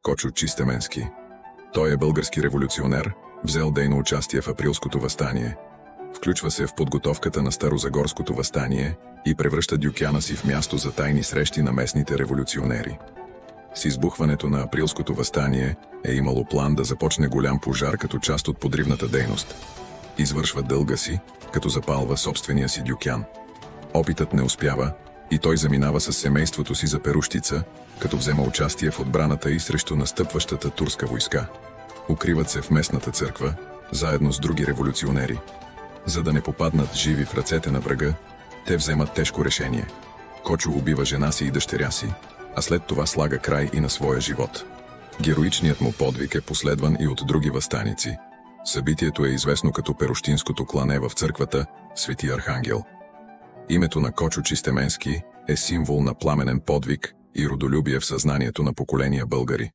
Кочо Чистеменски. Той е български революционер, взел дейно участие в Априлското въстание. Включва се в подготовката на Старозагорското въстание и превръща Дюкяна си в място за тайни срещи на местните революционери. С избухването на Априлското въстание е имало план да започне голям пожар като част от подривната дейност. Извършва дълга си, като запалва собствения си Дюкян. Опитът не успява и той заминава с семейството си за Перущица, като взема участие в отбраната и срещу настъпващата турска войска. Укриват се в местната църква, заедно с други революционери. За да не попаднат живи в ръцете на врага, те вземат тежко решение. Кочо убива жена си и дъщеря си, а след това слага край и на своя живот. Героичният му подвиг е последван и от други въстаници. Събитието е известно като Перущинското клане в църквата Свети Архангел. Името на Кочо Чистеменски е символ на пламенен подвиг и родолюбие в съзнанието на поколения българи.